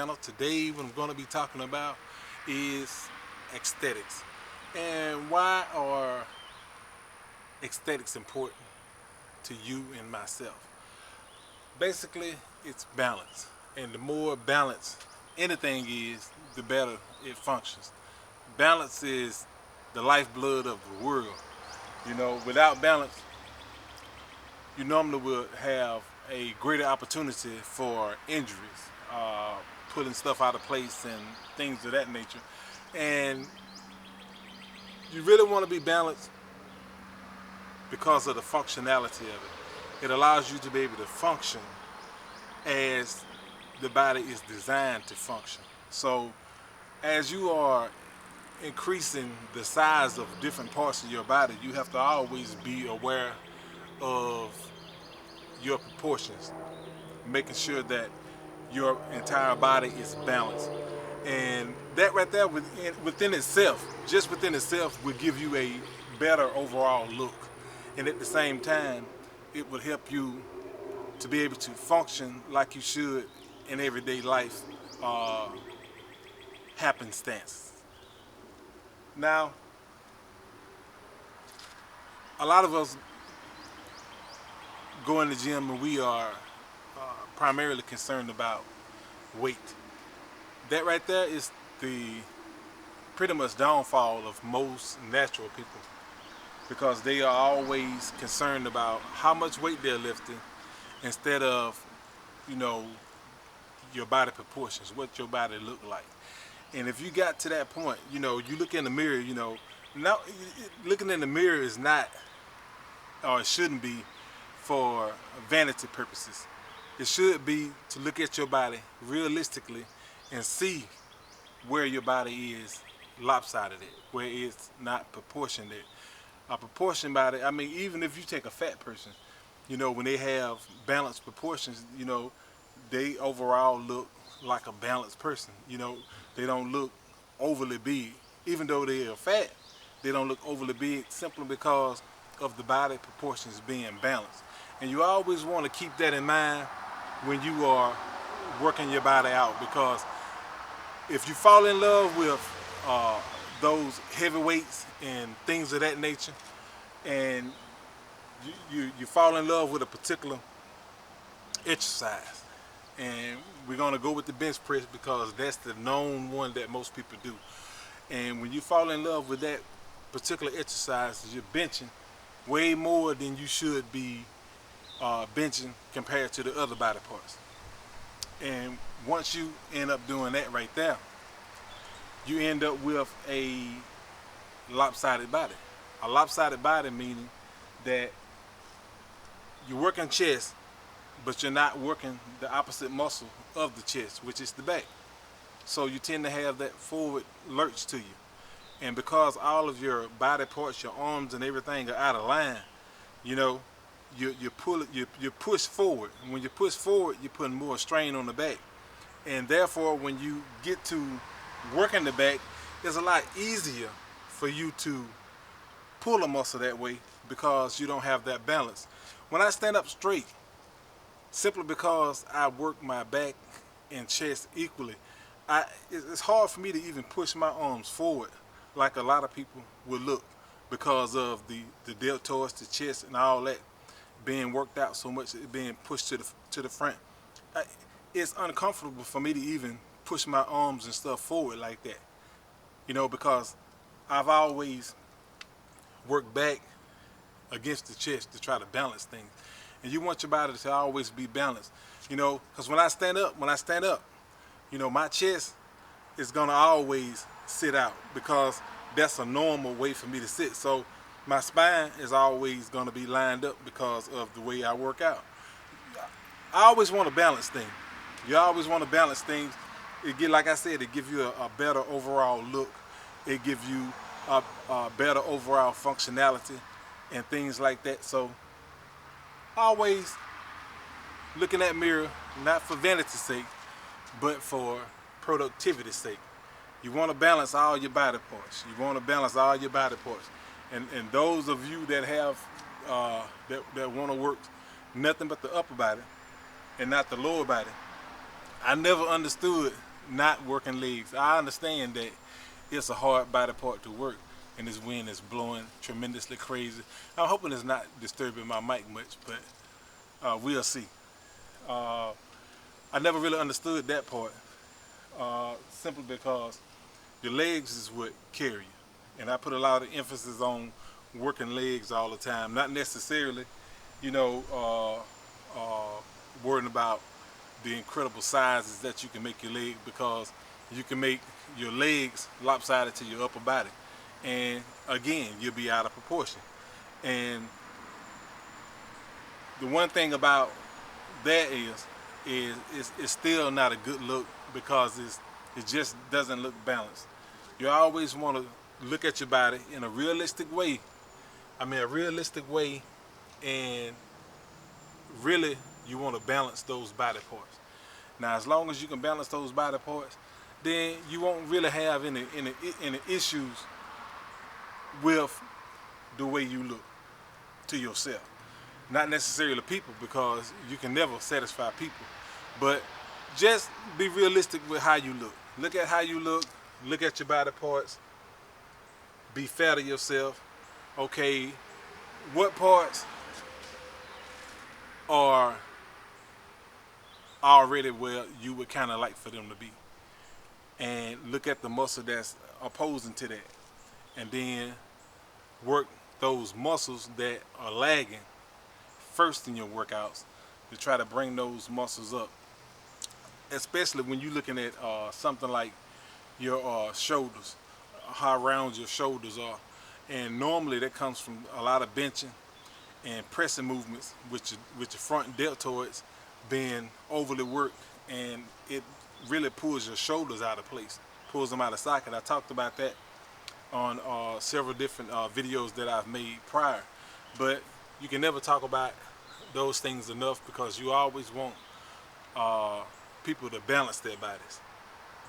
channel. Today what I'm going to be talking about is aesthetics. And why are aesthetics important to you and myself? Basically, it's balance. And the more balance anything is, the better it functions. Balance is the lifeblood of the world. You know, without balance, you normally will have a greater opportunity for injuries, putting stuff out of place and things of that nature. And you really want to be balanced because of the functionality of it. It allows you to be able to function as the body is designed to function. So as you are increasing the size of different parts of your body, you have to always be aware of your proportions, making sure that your entire body is balanced. And that right there within itself, just within itself, will give you a better overall look. And at the same time, it will help you to be able to function like you should in everyday life happenstance. Now, a lot of us go in the gym and we are primarily concerned about weight. That right there is the pretty much downfall of most natural people, because they are always concerned about how much weight they're lifting instead of, you know, your body proportions, what your body look like. And if you got to that point, you know, you look in the mirror, you know, now looking in the mirror is not, or it shouldn't be, for vanity purposes. It should be to look at your body realistically and see where your body is lopsided at, where it's not proportioned at. A proportioned body, I mean, even if you take a fat person, you know, when they have balanced proportions, you know, they overall look like a balanced person. You know, they don't look overly big. Even though they are fat, they don't look overly big simply because of the body proportions being balanced. And you always want to keep that in mind when you are working your body out, because if you fall in love with those heavy weights and things of that nature, and you fall in love with a particular exercise, and we're going to go with the bench press because that's the known one that most people do. And when you fall in love with that particular exercise, you're benching way more than you should be benching compared to the other body parts. And once you end up doing that right there, you end up with a lopsided body. A lopsided body meaning that you're working chest, but you're not working the opposite muscle of the chest, which is the back. So you tend to have that forward lurch to you. And because all of your body parts, your arms and everything are out of line, you know, you push forward. And when you push forward, you're putting more strain on the back. And therefore, when you get to working the back, it's a lot easier for you to pull a muscle that way because you don't have that balance. When I stand up straight, simply because I work my back and chest equally, it's hard for me to even push my arms forward like a lot of people would look, because of the deltoids, the chest, and all that being worked out so much, being pushed to the front. It's uncomfortable for me to even push my arms and stuff forward like that, you know, because I've always worked back against the chest to try to balance things. And you want your body to always be balanced, you know, because when I stand up, you know, my chest is gonna always sit out because that's a normal way for me to sit. So my spine is always gonna be lined up because of the way I work out. I always want to balance things. You always want to balance things. Like I said, it gives you a better overall look. It gives you a better overall functionality and things like that. So always look in that mirror, not for vanity's sake, but for productivity's sake. You want to balance all your body parts. You want to balance all your body parts. And those of you that have that want to work nothing but the upper body and not the lower body, I never understood not working legs. I understand that it's a hard body part to work, and this wind is blowing tremendously crazy. I'm hoping it's not disturbing my mic much, but we'll see. I never really understood that part, simply because your legs is what carry you. And I put a lot of emphasis on working legs all the time, not necessarily, you know, worrying about the incredible sizes that you can make your leg, because you can make your legs lopsided to your upper body, and again, you'll be out of proportion. And the one thing about that is it's still not a good look, because it just doesn't look balanced. You always want to look at your body in a realistic way. I mean, a realistic way, and really you want to balance those body parts. Now, as long as you can balance those body parts, then you won't really have any issues with the way you look to yourself. Not necessarily people, because you can never satisfy people, but just be realistic with how you look. Look at how you look at your body parts, be fair to yourself. Okay, what parts are already where you would kind of like for them to be, and look at the muscle that's opposing to that, and then work those muscles that are lagging first in your workouts to try to bring those muscles up, especially when you're looking at something like your shoulders, how round your shoulders are. And normally that comes from a lot of benching and pressing movements with your front deltoids being overly worked, and it really pulls your shoulders out of place, pulls them out of socket. I talked about that on several different videos that I've made prior, but you can never talk about those things enough, because you always want people to balance their bodies.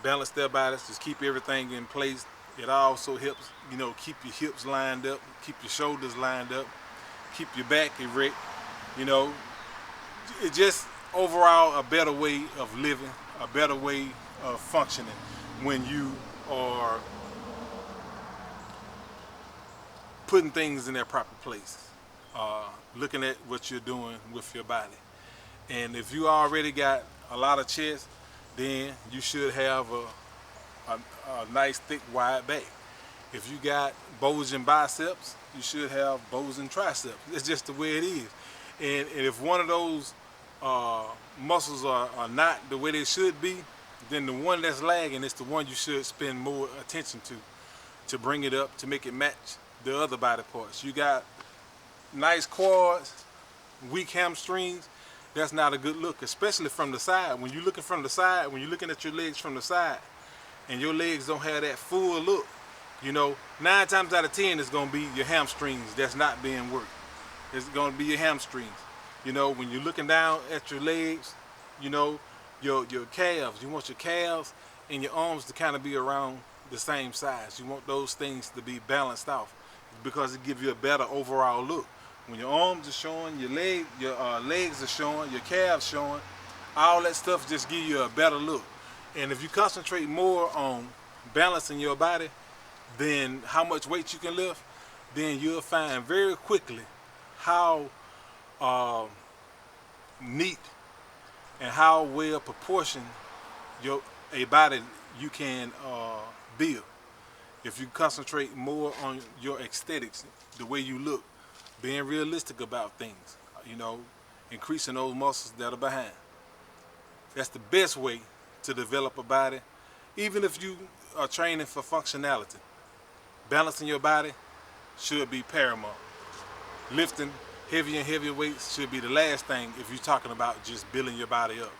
Balance their bodies, just keep everything in place. It also helps, you know, keep your hips lined up, keep your shoulders lined up, keep your back erect, you know. It's just overall a better way of living, a better way of functioning when you are putting things in their proper place, looking at what you're doing with your body. And if you already got a lot of chest, then you should have a nice thick wide back. If you got bulging biceps, you should have bulging triceps. It's just the way it is. And if one of those muscles are not the way they should be, then the one that's lagging is the one you should spend more attention to bring it up, to make it match the other body parts. You got nice quads, weak hamstrings. That's not a good look, especially from the side. When you're looking from the side, when you're looking at your legs from the side, and your legs don't have that full look, you know, 9 times out of 10 it's gonna be your hamstrings that's not being worked. It's gonna be your hamstrings. You know, when you're looking down at your legs, you know, your calves, you want your calves and your arms to kind of be around the same size. You want those things to be balanced off, because it gives you a better overall look. When your arms are showing, your legs are showing, your calves showing, all that stuff just give you a better look. And if you concentrate more on balancing your body than how much weight you can lift, then you'll find very quickly how neat and how well proportioned a body you can build. If you concentrate more on your aesthetics, the way you look, being realistic about things, you know, increasing those muscles that are behind. That's the best way to develop a body, even if you are training for functionality. Balancing your body should be paramount. Lifting heavier and heavier weights should be the last thing if you're talking about just building your body up.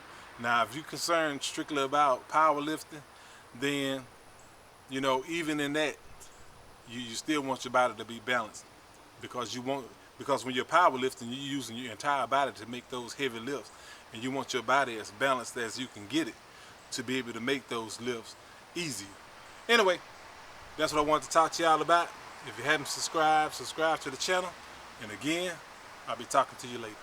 Now, if you're concerned strictly about powerlifting, then, you know, even in that, you still want your body to be balanced, because when you're powerlifting, you're using your entire body to make those heavy lifts, and you want your body as balanced as you can get it to be able to make those lifts easier. Anyway, that's what I wanted to talk to y'all about. If you haven't subscribed, subscribe to the channel. And again, I'll be talking to you later.